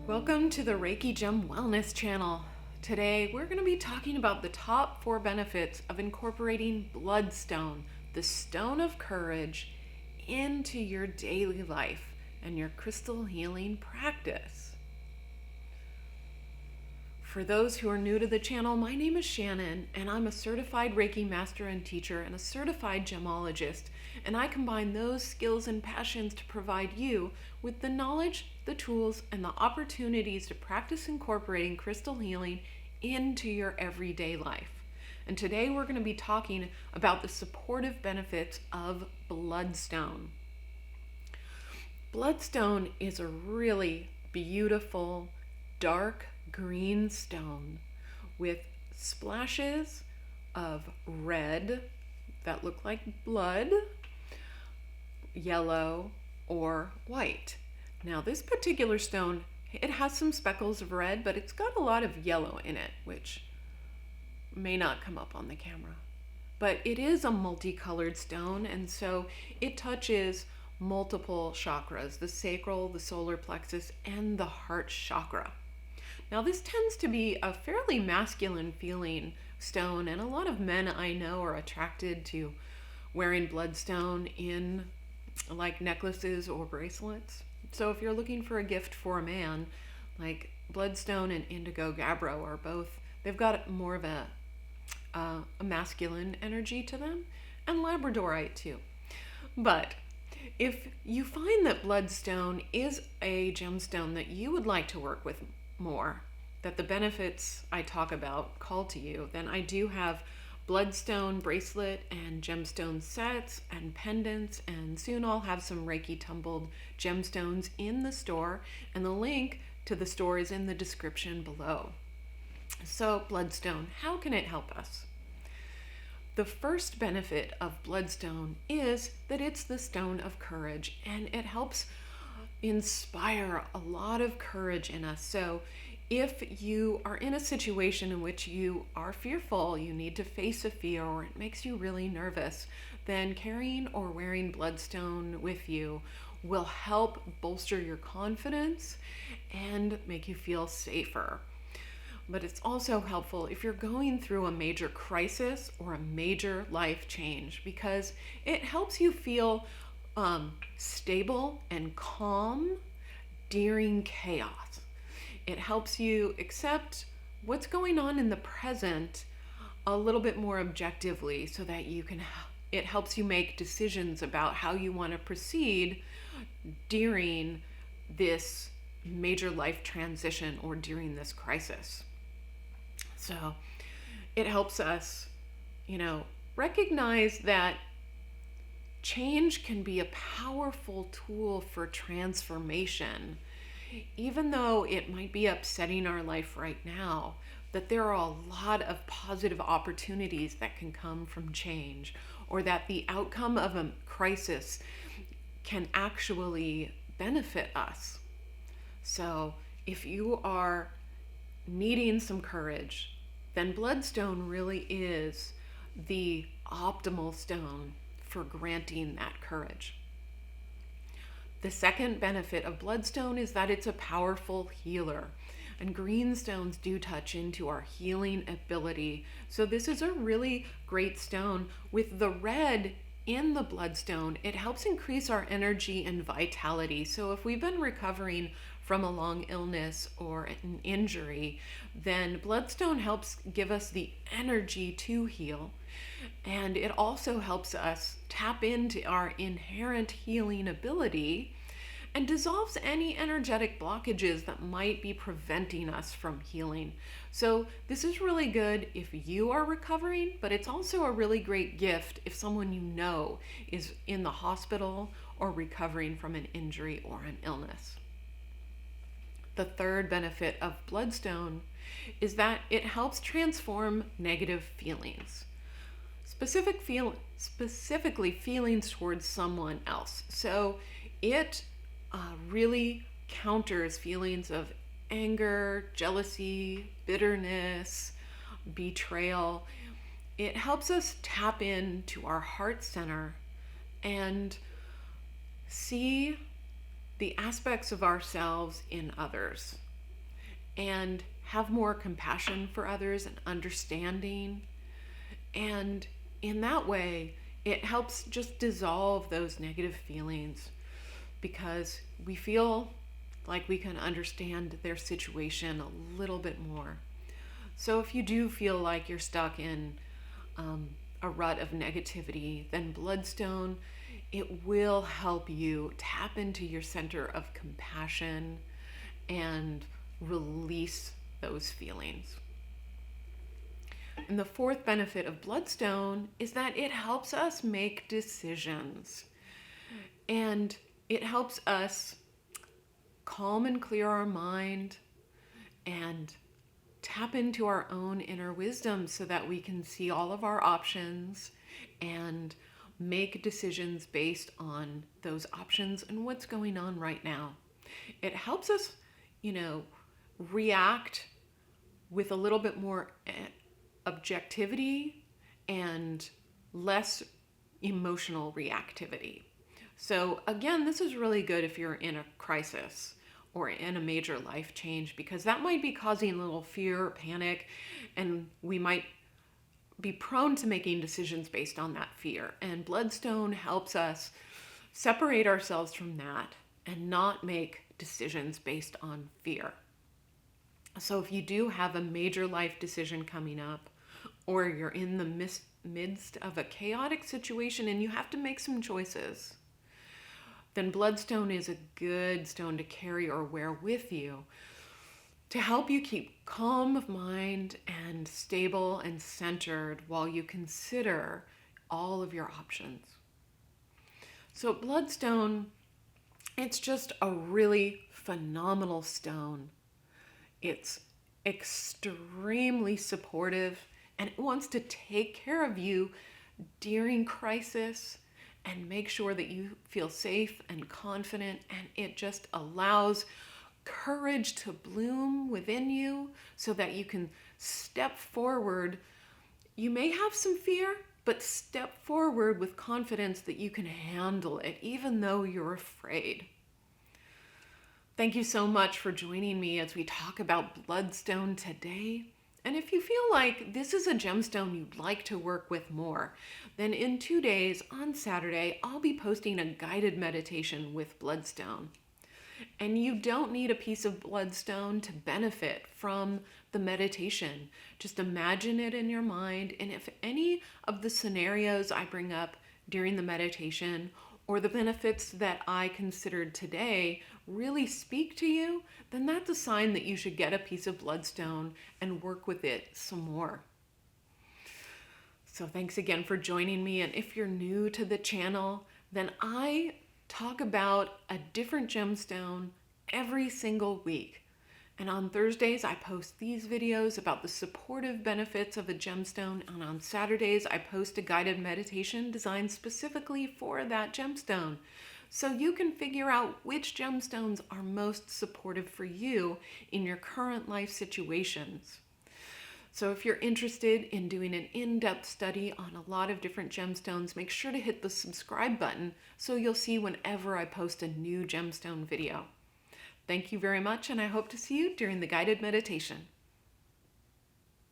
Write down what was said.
Welcome to the Reiki Gem Wellness channel. Today we're going to be talking about the top 4 benefits of incorporating Bloodstone, the stone of courage, into your daily life and your crystal healing practice. For those who are new to the channel, my name is Shannon, and I'm a certified Reiki master and teacher and a certified gemologist, and I combine those skills and passions to provide you with the knowledge, the tools, and the opportunities to practice incorporating crystal healing into your everyday life. And today we're going to be talking about the supportive benefits of Bloodstone. Bloodstone is a really beautiful, dark green stone with splashes of red that look like blood, yellow, or white. Now this particular stone, it has some speckles of red, but it's got a lot of yellow in it, which may not come up on the camera. But it is a multicolored stone, and so it touches multiple chakras, the sacral, the solar plexus, and the heart chakra. Now this tends to be a fairly masculine feeling stone, and a lot of men I know are attracted to wearing bloodstone in like necklaces or bracelets. So if you're looking for a gift for a man, like bloodstone and indigo gabbro are both, they've got more of a masculine energy to them, and labradorite too. But if you find that bloodstone is a gemstone that you would like to work with more, that the benefits I talk about call to you, then I do have bloodstone bracelet and gemstone sets and pendants, and soon I'll have some Reiki tumbled gemstones in the store, and the link to the store is in the description below. So Bloodstone, how can it help us? The first benefit of Bloodstone is that it's the stone of courage, and it helps inspire a lot of courage in us. So if you are in a situation in which you are fearful, you need to face a fear, or it makes you really nervous, then carrying or wearing bloodstone with you will help bolster your confidence and make you feel safer. But it's also helpful if you're going through a major crisis or a major life change, because it helps you feel stable and calm during chaos. It helps you accept what's going on in the present a little bit more objectively, so that it helps you make decisions about how you want to proceed during this major life transition or during this crisis. So it helps us, recognize that change can be a powerful tool for transformation. Even though it might be upsetting our life right now, that there are a lot of positive opportunities that can come from change, or that the outcome of a crisis can actually benefit us. So if you are needing some courage, then bloodstone really is the optimal stone for granting that courage. The second benefit of bloodstone is that it's a powerful healer, and green stones do touch into our healing ability. So this is a really great stone. With the red in the bloodstone, it helps increase our energy and vitality. So if we've been recovering from a long illness or an injury, then bloodstone helps give us the energy to heal. And it also helps us tap into our inherent healing ability and dissolves any energetic blockages that might be preventing us from healing. So this is really good if you are recovering, but it's also a really great gift if someone you know is in the hospital or recovering from an injury or an illness. The third benefit of bloodstone is that it helps transform negative feelings. Specifically feelings towards someone else. So it really counters feelings of anger, jealousy, bitterness, betrayal. It helps us tap into our heart center and see the aspects of ourselves in others. and have more compassion for others and understanding. And in that way, it helps just dissolve those negative feelings because we feel like we can understand their situation a little bit more. So if you do feel like you're stuck in a rut of negativity, then Bloodstone, it will help you tap into your center of compassion and release those feelings. And the fourth benefit of Bloodstone is that it helps us make decisions. And it helps us calm and clear our mind and tap into our own inner wisdom so that we can see all of our options and make decisions based on those options and what's going on right now. It helps us, react with a little bit more objectivity and less emotional reactivity. So again, this is really good if you're in a crisis or in a major life change, because that might be causing a little fear or panic, and we might be prone to making decisions based on that fear. And Bloodstone helps us separate ourselves from that and not make decisions based on fear. So if you do have a major life decision coming up, or you're in the midst of a chaotic situation and you have to make some choices, then Bloodstone is a good stone to carry or wear with you to help you keep calm of mind and stable and centered while you consider all of your options. So Bloodstone, it's just a really phenomenal stone. It's extremely supportive, and it wants to take care of you during crisis and make sure that you feel safe and confident, and it just allows courage to bloom within you so that you can step forward. You may have some fear, but step forward with confidence that you can handle it, even though you're afraid. Thank you so much for joining me as we talk about Bloodstone today. And if you feel like this is a gemstone you'd like to work with more, then in 2 days on Saturday, I'll be posting a guided meditation with Bloodstone. And you don't need a piece of Bloodstone to benefit from the meditation. Just imagine it in your mind. And if any of the scenarios I bring up during the meditation or the benefits that I considered today really speak to you, then that's a sign that you should get a piece of Bloodstone and work with it some more. So thanks again for joining me. And if you're new to the channel, then I talk about a different gemstone every single week. And on Thursdays, I post these videos about the supportive benefits of a gemstone. And on Saturdays, I post a guided meditation designed specifically for that gemstone, so you can figure out which gemstones are most supportive for you in your current life situations. So if you're interested in doing an in-depth study on a lot of different gemstones, make sure to hit the subscribe button so you'll see whenever I post a new gemstone video. Thank you very much, and I hope to see you during the guided meditation.